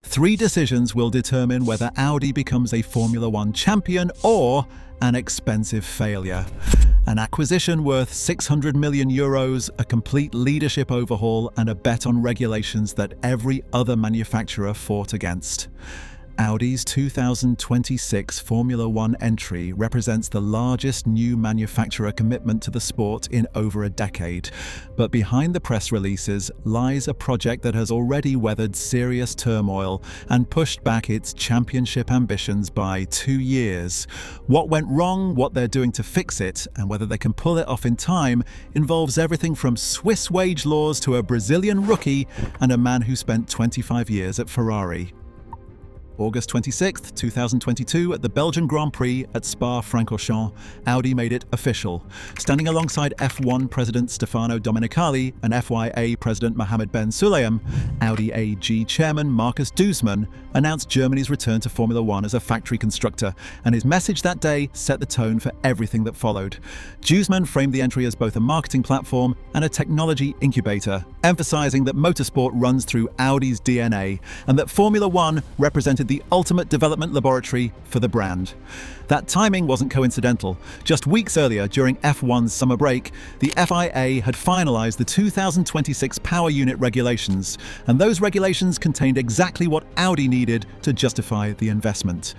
Three decisions will determine whether Audi becomes a Formula One champion or an expensive failure. An acquisition worth €600 million, a complete leadership overhaul, and a bet on regulations that every other manufacturer fought against. Audi's 2026 Formula One entry represents the largest new manufacturer commitment to the sport in over a decade. But behind the press releases lies a project that has already weathered serious turmoil and pushed back its championship ambitions by 2 years. What went wrong, what they're doing to fix it, and whether they can pull it off in time involves everything from Swiss wage laws to a Brazilian rookie and a man who spent 25 years at Ferrari. August 26, 2022, at the Belgian Grand Prix at Spa-Francorchamps, Audi made it official. Standing alongside F1 President Stefano Domenicali and FIA President Mohammed Ben Sulayem, Audi AG Chairman Markus Duesmann announced Germany's return to Formula One as a factory constructor, and his message that day set the tone for everything that followed. Duesmann framed the entry as both a marketing platform and a technology incubator, emphasizing that motorsport runs through Audi's DNA and that Formula One represented the ultimate development laboratory for the brand. That timing wasn't coincidental. Just weeks earlier, during F1's summer break, the FIA had finalized the 2026 power unit regulations, and those regulations contained exactly what Audi needed to justify the investment.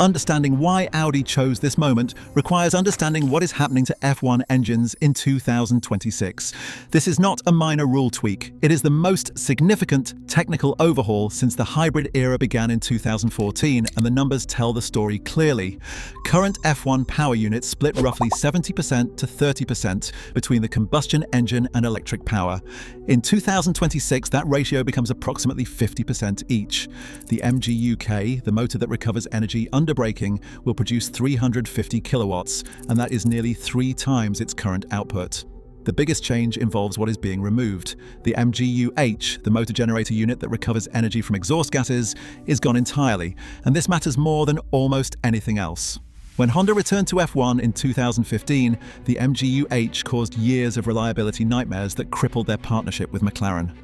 Understanding why Audi chose this moment requires understanding what is happening to F1 engines in 2026. This is not a minor rule tweak. It is the most significant technical overhaul since the hybrid era began in 2014, and the numbers tell the story clearly. Current F1 power units split roughly 70% to 30% between the combustion engine and electric power. In 2026, that ratio becomes approximately 50% each. The MGU-K, the motor that recovers energy under braking, will produce 350 kilowatts, and that is nearly 3 times its current output. The biggest change involves what is being removed. The MGU-H, the motor generator unit that recovers energy from exhaust gases, is gone entirely, and this matters more than almost anything else. When Honda returned to F1 in 2015, the MGU-H caused years of reliability nightmares that crippled their partnership with McLaren.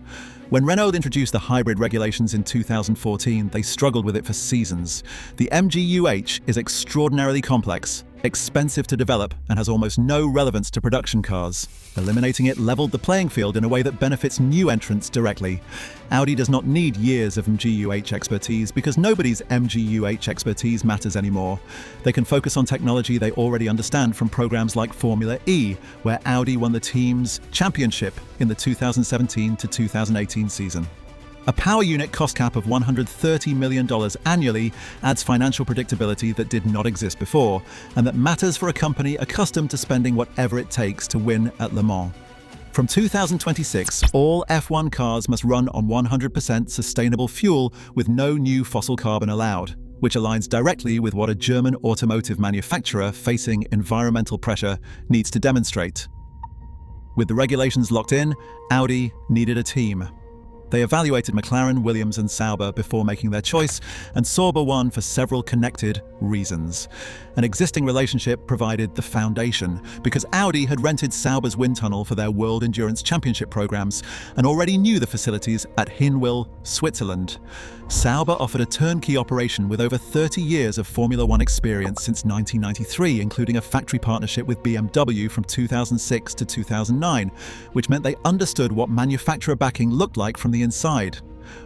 When Renault introduced the hybrid regulations in 2014, they struggled with it for seasons. The MGU-H is extraordinarily complex, expensive to develop, and has almost no relevance to production cars. Eliminating it leveled the playing field in a way that benefits new entrants directly. Audi does not need years of MGU-H expertise because nobody's MGU-H expertise matters anymore. They can focus on technology they already understand from programs like Formula E, where Audi won the team's championship in the 2017 to 2018 season. A power unit cost cap of $130 million annually adds financial predictability that did not exist before, and that matters for a company accustomed to spending whatever it takes to win at Le Mans. From 2026, all F1 cars must run on 100% sustainable fuel with no new fossil carbon allowed, which aligns directly with what a German automotive manufacturer facing environmental pressure needs to demonstrate. With the regulations locked in, Audi needed a team. They evaluated McLaren, Williams and Sauber before making their choice, and Sauber won for several connected reasons. An existing relationship provided the foundation, because Audi had rented Sauber's wind tunnel for their World Endurance Championship programs and already knew the facilities at Hinwil, Switzerland. Sauber offered a turnkey operation with over 30 years of Formula One experience since 1993, including a factory partnership with BMW from 2006 to 2009, which meant they understood what manufacturer backing looked like from the inside.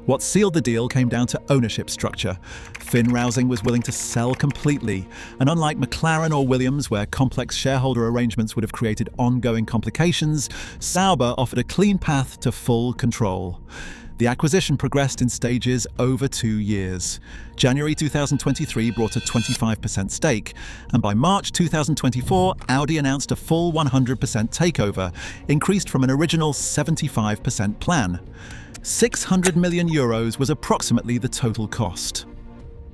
What sealed the deal came down to ownership structure. Finn Rousing was willing to sell completely, and unlike McLaren or Williams, where complex shareholder arrangements would have created ongoing complications, Sauber offered a clean path to full control. The acquisition progressed in stages over 2 years. January 2023 brought a 25% stake, and by March 2024, Audi announced a full 100% takeover, increased from an original 75% plan. €600 million was approximately the total cost.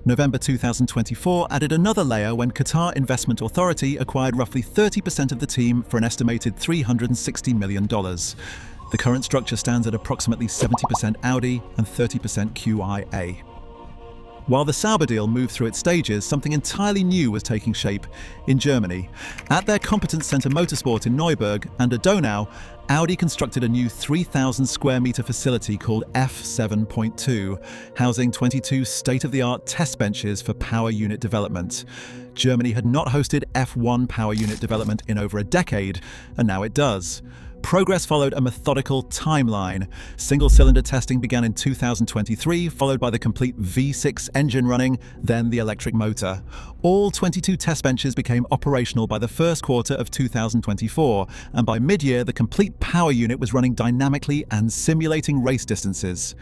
November 2024 added another layer when Qatar Investment Authority acquired roughly 30% of the team for an estimated $360 million. The current structure stands at approximately 70% Audi and 30% QIA. While the Sauber deal moved through its stages, something entirely new was taking shape in Germany. At their competence center Motorsport in Neuburg and at Donau, Audi constructed a new 3,000 square meter facility called F7.2, housing 22 state-of-the-art test benches for power unit development. Germany had not hosted F1 power unit development in over a decade, and now it does. Progress followed a methodical timeline. Single-cylinder testing began in 2023, followed by the complete V6 engine running, then the electric motor. All 22 test benches became operational by the first quarter of 2024, and by mid-year, the complete power unit was running dynamically and simulating race distances.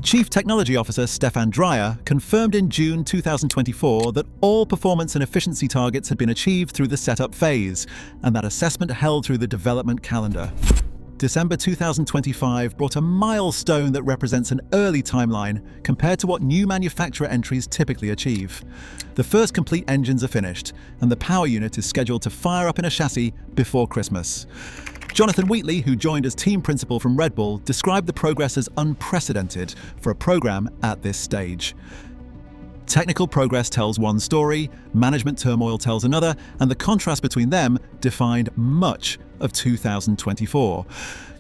Chief Technology Officer Stefan Dreyer confirmed in June 2024 that all performance and efficiency targets had been achieved through the setup phase, and that assessment held through the development calendar. December 2025 brought a milestone that represents an early timeline compared to what new manufacturer entries typically achieve. The first complete engines are finished, and the power unit is scheduled to fire up in a chassis before Christmas. Jonathan Wheatley, who joined as team principal from Red Bull, described the progress as unprecedented for a program at this stage. Technical progress tells one story, management turmoil tells another, and the contrast between them defined much of 2024.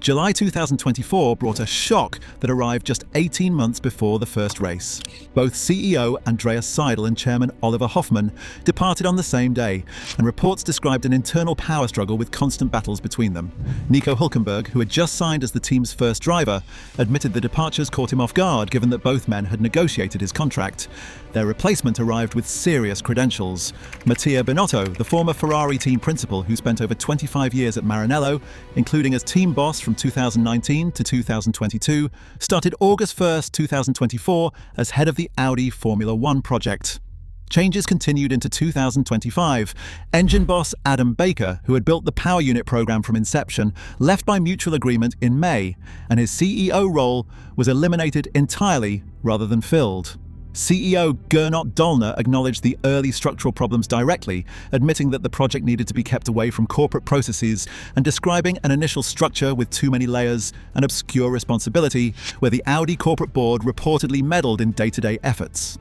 July 2024 brought a shock that arrived just 18 months before the first race. Both CEO Andreas Seidel and Chairman Oliver Hoffmann departed on the same day, and reports described an internal power struggle with constant battles between them. Nico Hülkenberg, who had just signed as the team's first driver, admitted the departures caught him off guard given that both men had negotiated his contract. Their replacement arrived with serious credentials. Mattia Binotto, the former Ferrari team principal who spent over 25 years at Maranello, including as team boss from 2019 to 2022, started August 1st, 2024 as head of the Audi Formula One project. Changes continued into 2025. Engine boss Adam Baker, who had built the power unit program from inception, left by mutual agreement in May, and his CEO role was eliminated entirely rather than filled. CEO Gernot Dollner acknowledged the early structural problems directly, admitting that the project needed to be kept away from corporate processes and describing an initial structure with too many layers and obscure responsibility, where the Audi corporate board reportedly meddled in day-to-day efforts.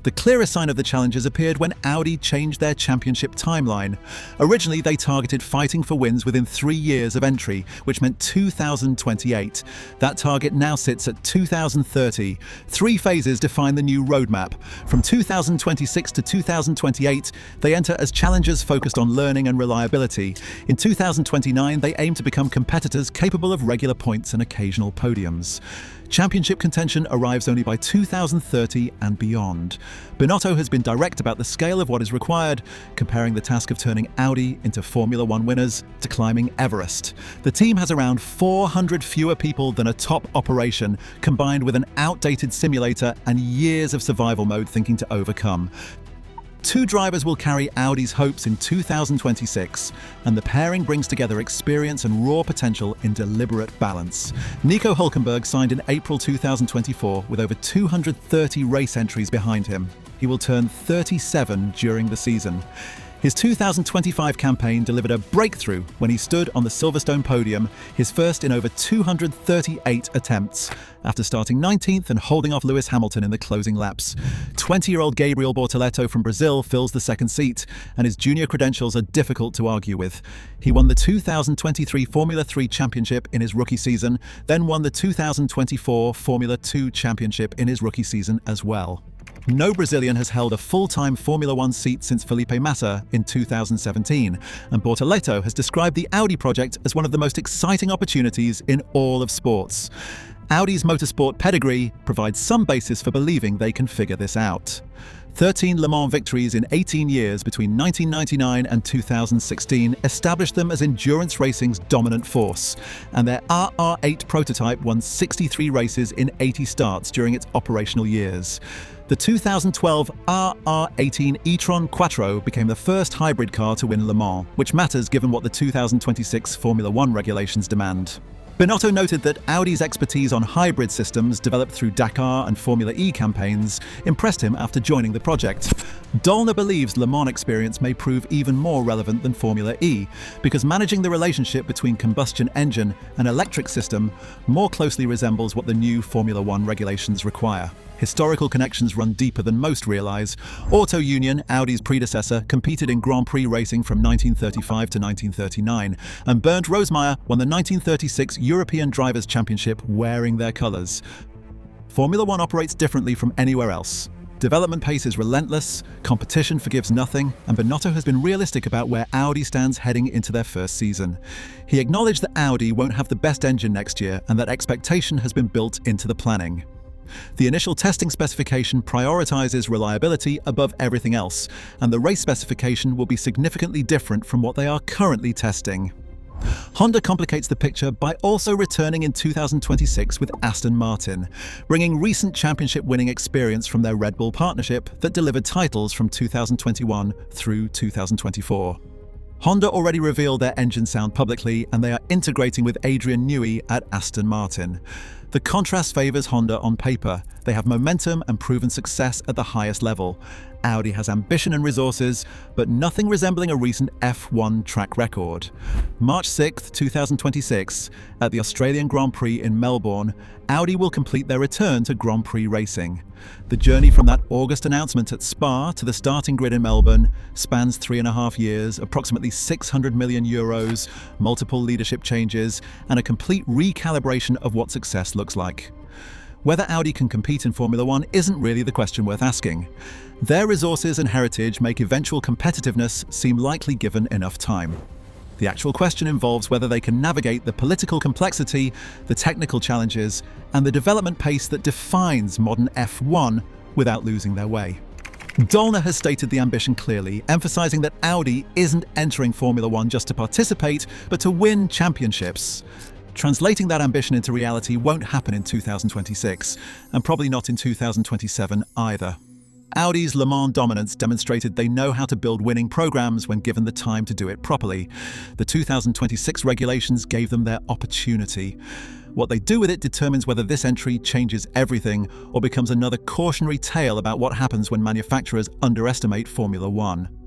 The clearest sign of the challenges appeared when Audi changed their championship timeline. Originally, they targeted fighting for wins within 3 years of entry, which meant 2028. That target now sits at 2030. 3 phases define the new roadmap. From 2026 to 2028, they enter as challengers focused on learning and reliability. In 2029, they aim to become competitors capable of regular points and occasional podiums. Championship contention arrives only by 2030 and beyond. Binotto has been direct about the scale of what is required, comparing the task of turning Audi into Formula One winners to climbing Everest. The team has around 400 fewer people than a top operation, combined with an outdated simulator and years of survival mode thinking to overcome. 2 drivers will carry Audi's hopes in 2026, and the pairing brings together experience and raw potential in deliberate balance. Nico Hülkenberg signed in April 2024 with over 230 race entries behind him. He will turn 37 during the season. His 2025 campaign delivered a breakthrough when he stood on the Silverstone podium, his first in over 238 attempts, after starting 19th and holding off Lewis Hamilton in the closing laps. 20-year-old Gabriel Bortoleto from Brazil fills the second seat, and his junior credentials are difficult to argue with. He won the 2023 Formula 3 Championship in his rookie season, then won the 2024 Formula 2 Championship in his rookie season as well. No Brazilian has held a full-time Formula One seat since Felipe Massa in 2017, and Bortoleto has described the Audi project as one of the most exciting opportunities in all of sports. Audi's motorsport pedigree provides some basis for believing they can figure this out. 13 Le Mans victories in 18 years between 1999 and 2016 established them as endurance racing's dominant force, and their RR8 prototype won 63 races in 80 starts during its operational years. The 2012 RR18 e-tron Quattro became the first hybrid car to win Le Mans, which matters given what the 2026 Formula One regulations demand. Binotto noted that Audi's expertise on hybrid systems developed through Dakar and Formula E campaigns impressed him after joining the project. Dollner believes Le Mans experience may prove even more relevant than Formula E, because managing the relationship between combustion engine and electric system more closely resembles what the new Formula One regulations require. Historical connections run deeper than most realize. Auto Union, Audi's predecessor, competed in Grand Prix racing from 1935 to 1939, and Bernd Rosemeyer won the 1936 European Drivers' Championship wearing their colors. Formula One operates differently from anywhere else. Development pace is relentless, competition forgives nothing, and Binotto has been realistic about where Audi stands heading into their first season. He acknowledged that Audi won't have the best engine next year and that expectation has been built into the planning. The initial testing specification prioritizes reliability above everything else, and the race specification will be significantly different from what they are currently testing. Honda complicates the picture by also returning in 2026 with Aston Martin, bringing recent championship-winning experience from their Red Bull partnership that delivered titles from 2021 through 2024. Honda already revealed their engine sound publicly, and they are integrating with Adrian Newey at Aston Martin. The contrast favors Honda on paper. They have momentum and proven success at the highest level. Audi has ambition and resources, but nothing resembling a recent F1 track record. March 6, 2026, at the Australian Grand Prix in Melbourne, Audi will complete their return to Grand Prix racing. The journey from that August announcement at Spa to the starting grid in Melbourne spans 3.5 years, approximately 600 million euros, multiple leadership changes, and a complete recalibration of what success looks like. Whether Audi can compete in Formula One isn't really the question worth asking. Their resources and heritage make eventual competitiveness seem likely given enough time. The actual question involves whether they can navigate the political complexity, the technical challenges, and the development pace that defines modern F1 without losing their way. Dollner has stated the ambition clearly, emphasizing that Audi isn't entering Formula One just to participate, but to win championships. Translating that ambition into reality won't happen in 2026, and probably not in 2027 either. Audi's Le Mans dominance demonstrated they know how to build winning programs when given the time to do it properly. The 2026 regulations gave them their opportunity. What they do with it determines whether this entry changes everything or becomes another cautionary tale about what happens when manufacturers underestimate Formula One.